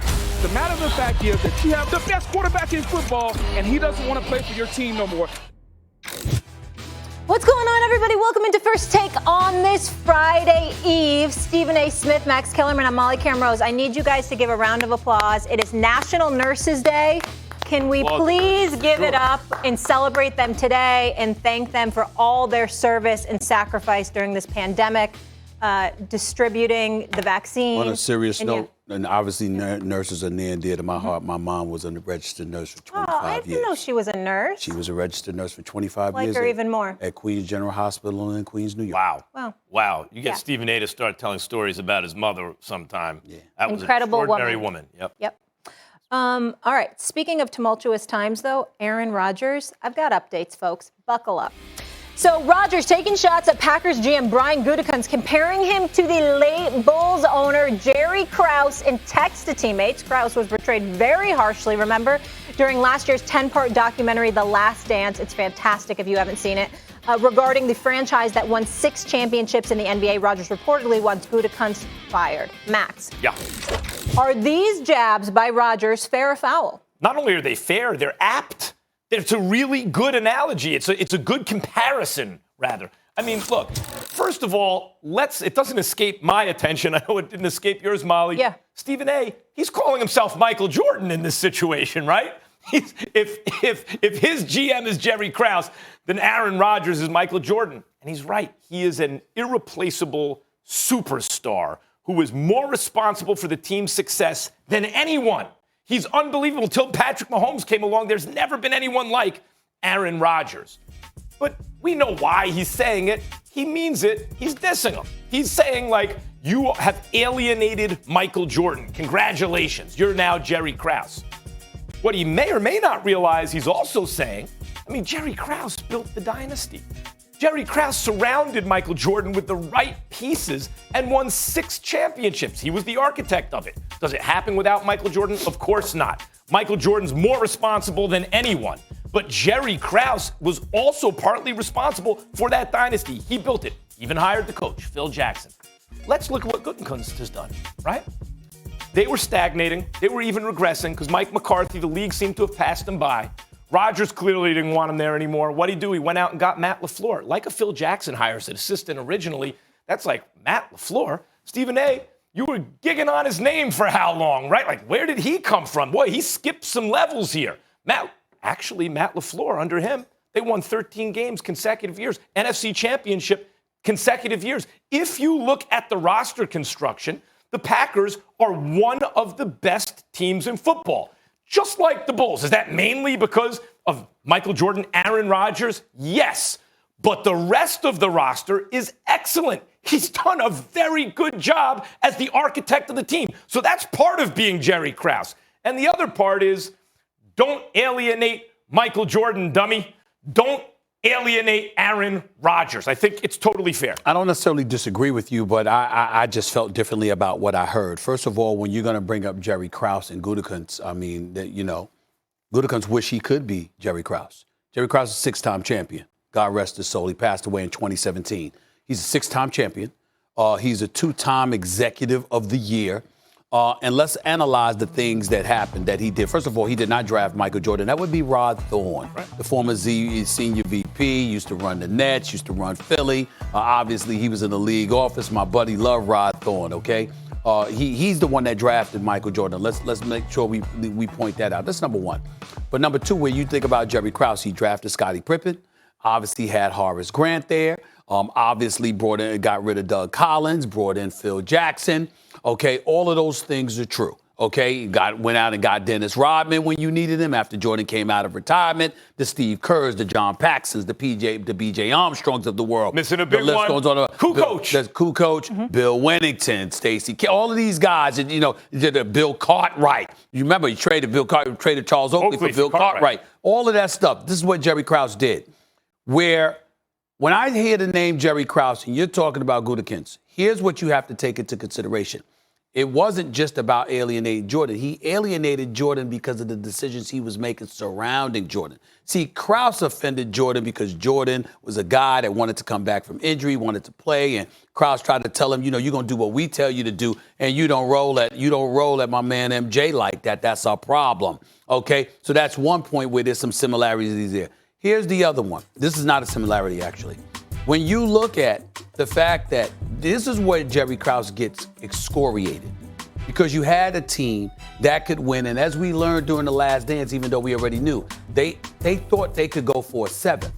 The matter of the fact is that you have the best quarterback in football, and he doesn't want to play for your team no more. What's going on, everybody? Welcome into First Take on this Friday Eve. Stephen A. Smith, Max Kellerman, I'm Molly Camrose. I need you guys to give a round of applause. It is National Nurses Day. Can we please give it up and celebrate them today and thank them for all their service and sacrifice during this pandemic, distributing the vaccine. On a serious note, and obviously nurses are near and dear to my heart. My mom was a registered nurse for 25 years. I didn't know she was a nurse. She was a registered nurse for 25 years. Like her even more. At Queens General Hospital in Queens, New York. Wow. You get Stephen A. to start telling stories about his mother sometime. Yeah. That was Incredible an extraordinary woman. Yep. All right. Speaking of tumultuous times, though, Aaron Rodgers, I've got updates, folks. Buckle up. So Rodgers taking shots at Packers GM Brian Gutekunst, comparing him to the late Bulls owner Jerry Krause in text to teammates. Krause was portrayed very harshly, remember, during last year's 10-part documentary, The Last Dance. It's fantastic if you haven't seen it. Regarding the franchise that won 6 championships in the NBA, Rodgers reportedly wants Gutekunst fired. Max. Yeah. Are these jabs by Rodgers fair or foul? Not only are they fair, they're apt. It's a really good analogy. It's a good comparison, rather. I mean, look, first of all, it doesn't escape my attention. I know it didn't escape yours, Molly. Yeah. Stephen A., he's calling himself Michael Jordan in this situation, right? If his GM is Jerry Krause, then Aaron Rodgers is Michael Jordan. And he's right. He is an irreplaceable superstar who is more responsible for the team's success than anyone. He's unbelievable. Until Patrick Mahomes came along, there's never been anyone like Aaron Rodgers. But we know why he's saying it. He means it. He's dissing him. He's saying, like, you have alienated Michael Jordan. Congratulations. You're now Jerry Krause. What he may or may not realize he's also saying, Jerry Krause built the dynasty. Jerry Krause surrounded Michael Jordan with the right pieces and won 6 championships. He was the architect of it. Does it happen without Michael Jordan? Of course not. Michael Jordan's more responsible than anyone. But Jerry Krause was also partly responsible for that dynasty. He built it. Even hired the coach, Phil Jackson. Let's look at what Gutekunst has done, right? They were stagnating. They were even regressing because Mike McCarthy, the league seemed to have passed him by. Rodgers clearly didn't want him there anymore. What'd he do? He went out and got Matt LaFleur. Like a Phil Jackson hires an assistant originally. That's like Matt LaFleur. Stephen A., you were gigging on his name for how long, right? Like, where did he come from? Boy, he skipped some levels here. Matt LaFleur, under him, they won 13 games consecutive years. NFC Championship consecutive years. If you look at the roster construction, the Packers are one of the best teams in football. Just like the Bulls. Is that mainly because of Michael Jordan, Aaron Rodgers? Yes. But the rest of the roster is excellent. He's done a very good job as the architect of the team. So that's part of being Jerry Krause. And the other part is, don't alienate Michael Jordan, dummy. Don't alienate Aaron Rodgers. I think it's totally fair. I don't necessarily disagree with you, but I just felt differently about what I heard. First of all, when you're going to bring up Jerry Krause and Gutekunst, Gutekunst wish he could be Jerry Krause. Jerry Krause is a 6-time champion. God rest his soul. He passed away in 2017. He's a 6-time champion. He's a 2-time executive of the year. And let's analyze the things that happened that he did. First of all, he did not draft Michael Jordan. That would be Rod Thorne, the former senior VP, used to run the Nets, used to run Philly. Obviously, he was in the league office. My buddy loved Rod Thorne, okay? He's the one that drafted Michael Jordan. Let's make sure we point that out. That's number one. But number two, when you think about Jerry Krause, he drafted Scottie Pippen, obviously had Horace Grant there, obviously got rid of Doug Collins, brought in Phil Jackson. Okay, all of those things are true. Okay, went out and got Dennis Rodman when you needed him after Jordan came out of retirement. The Steve Kerrs, the John Paxsons, the B.J. Armstrongs of the world. Missing a big one. Goes on. Coach. Bill Wennington, Stacey, all of these guys. And Bill Cartwright. You remember he traded Charles Oakley for Bill Cartwright. All of that stuff. This is what Jerry Krause did. Where when I hear the name Jerry Krause and you're talking about Gutekunst, here's what you have to take into consideration. it wasn't just about alienating Jordan. He alienated Jordan because of the decisions he was making surrounding Jordan. See, Krause offended Jordan because Jordan was a guy that wanted to come back from injury, wanted to play, and Krause tried to tell him, you're going to do what we tell you to do, and you don't roll at my man MJ like that. That's our problem. Okay? So that's one point where there's some similarities there. Here's the other one. This is not a similarity, actually. When you look at the fact that this is where Jerry Krause gets excoriated, because you had a team that could win, and as we learned during the last dance, even though we already knew, they thought they could go for a 7th.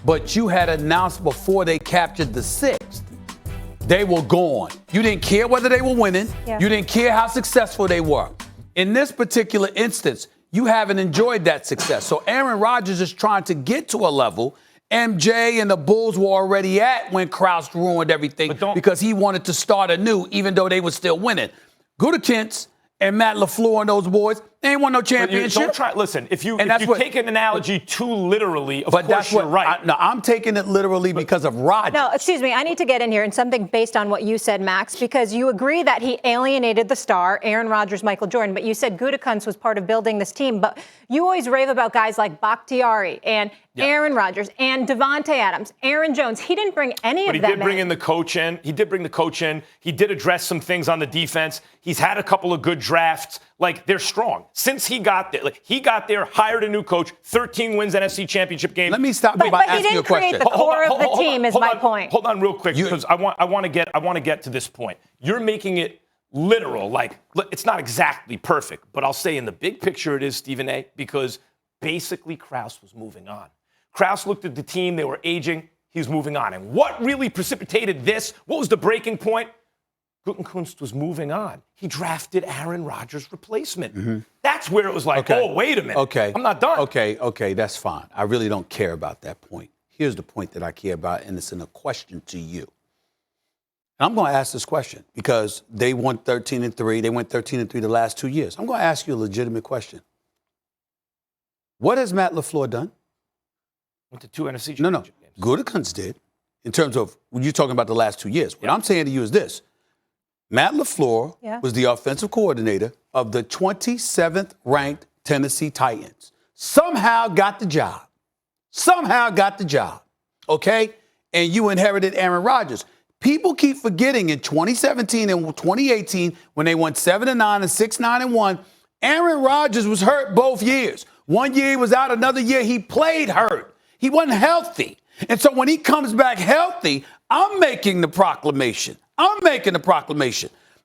But you had announced before they captured the 6th, they were gone. You didn't care whether they were winning. Yeah. You didn't care how successful they were. In this particular instance, you haven't enjoyed that success. So Aaron Rodgers is trying to get to a level MJ and the Bulls were already at when Krause ruined everything because he wanted to start anew, even though they were still winning. Gutekunst and Matt LaFleur and those boys, they ain't won no championship. Don't try. Listen, if you take an analogy too literally, of course you're right. No, I'm taking it literally because of Rodgers. No, excuse me. I need to get in here and something based on what you said, Max, because you agree that he alienated the star, Aaron Rodgers, Michael Jordan, but you said Gutekunst was part of building this team. But you always rave about guys like Bakhtiari and Aaron Rodgers and Devontae Adams, Aaron Jones. He didn't bring any of them in. But he did bring in the coach in. He did bring the coach in. He did address some things on the defense. He's had a couple of good drafts. Like, they're strong. Since he got there, hired a new coach, 13 wins NFC Championship game. Let me stop by asking you a question. But he didn't create the core of the team, is my point. Hold on real quick, because I want to get to this point. You're making it literal, like it's not exactly perfect, but I'll say in the big picture it is, Stephen A., because basically Krause was moving on. Krause looked at the team, they were aging, he was moving on. And what really precipitated this? What was the breaking point? Gutekunst was moving on. He drafted Aaron Rodgers' replacement. Mm-hmm. That's where it was like, oh, wait a minute. Okay. I'm not done. Okay, that's fine. I really don't care about that point. Here's the point that I care about, and it's in a question to you. And I'm going to ask this question because they won 13-3. They went 13-3 the last 2 years. I'm going to ask you a legitimate question. What has Matt LaFleur done? Went to 2 NFC championship games. Gutekunst did, in terms of when you're talking about the last 2 years. What I'm saying to you is this. Matt LaFleur was the offensive coordinator of the 27th ranked Tennessee Titans. Somehow got the job. Okay? And you inherited Aaron Rodgers. People keep forgetting in 2017 and 2018 when they went 7-9 and 6-9-1, Aaron Rodgers was hurt both years. 1 year he was out, another year he played hurt. He wasn't healthy. And so when he comes back healthy, I'm making the proclamation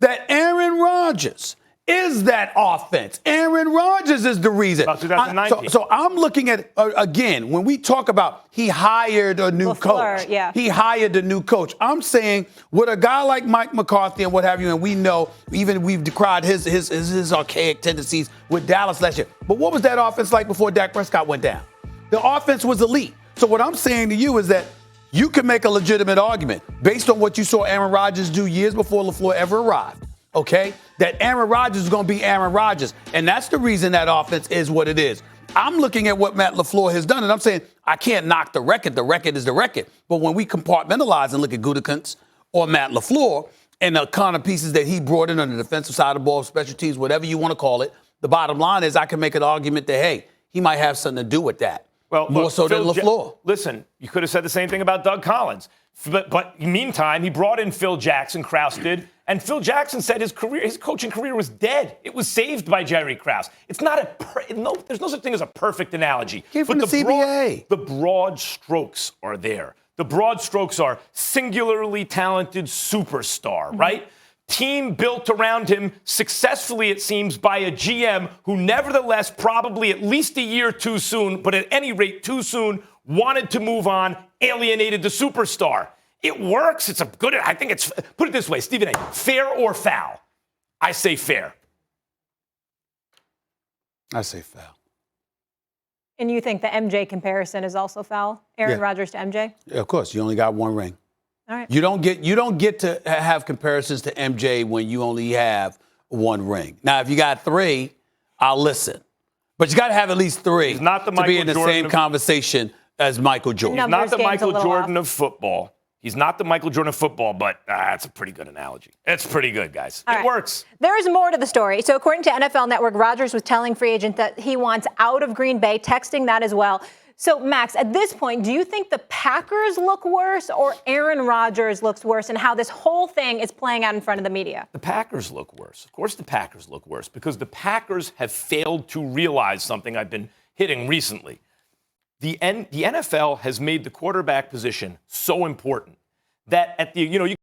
that Aaron Rodgers is that offense. Aaron Rodgers is the reason. About 2019. So I'm looking at, again, when we talk about he hired a new coach. Yeah. He hired a new coach. I'm saying with a guy like Mike McCarthy and what have you, and we know, even we've decried his archaic tendencies with Dallas last year. But what was that offense like before Dak Prescott went down? The offense was elite. So what I'm saying to you is that you can make a legitimate argument based on what you saw Aaron Rodgers do years before LaFleur ever arrived, okay, that Aaron Rodgers is going to be Aaron Rodgers. And that's the reason that offense is what it is. I'm looking at what Matt LaFleur has done, and I'm saying I can't knock the record. The record is the record. But when we compartmentalize and look at Gutekunst or Matt LaFleur and the kind of pieces that he brought in on the defensive side of the ball, special teams, whatever you want to call it, the bottom line is I can make an argument that, hey, he might have something to do with that. Well, more so than LaFleur. Listen, you could have said the same thing about Doug Collins. But meantime, he brought in Phil Jackson, Krause did, and Phil Jackson said his coaching career was dead. It was saved by Jerry Krause. It's not there's no such thing as a perfect analogy. Came from the CBA. The broad strokes are there. The broad strokes are singularly talented superstar, right? Team built around him successfully, it seems, by a GM who nevertheless, probably at least a year too soon, but at any rate too soon, wanted to move on, alienated the superstar. It works. It's a good, I think it's, put it this way, Stephen A., fair or foul? I say fair. I say foul. And you think the MJ comparison is also foul? Aaron Rodgers to MJ? Yeah, of course. You only got one ring. All right. You don't get to have comparisons to MJ when you only have one ring. Now, if you got three, I'll listen. But you got to have at least three to be in the same conversation as Michael Jordan. He's not the Michael Jordan of football. He's not the Michael Jordan of football, but that's a pretty good analogy. It's pretty good, guys. It works. There is more to the story. So according to NFL Network, Rodgers was telling free agent that he wants out of Green Bay, texting that as well. So, Max, at this point, do you think the Packers look worse or Aaron Rodgers looks worse and how this whole thing is playing out in front of the media? The Packers look worse. Of course the Packers look worse because the Packers have failed to realize something I've been hitting recently. The NFL has made the quarterback position so important that at the, you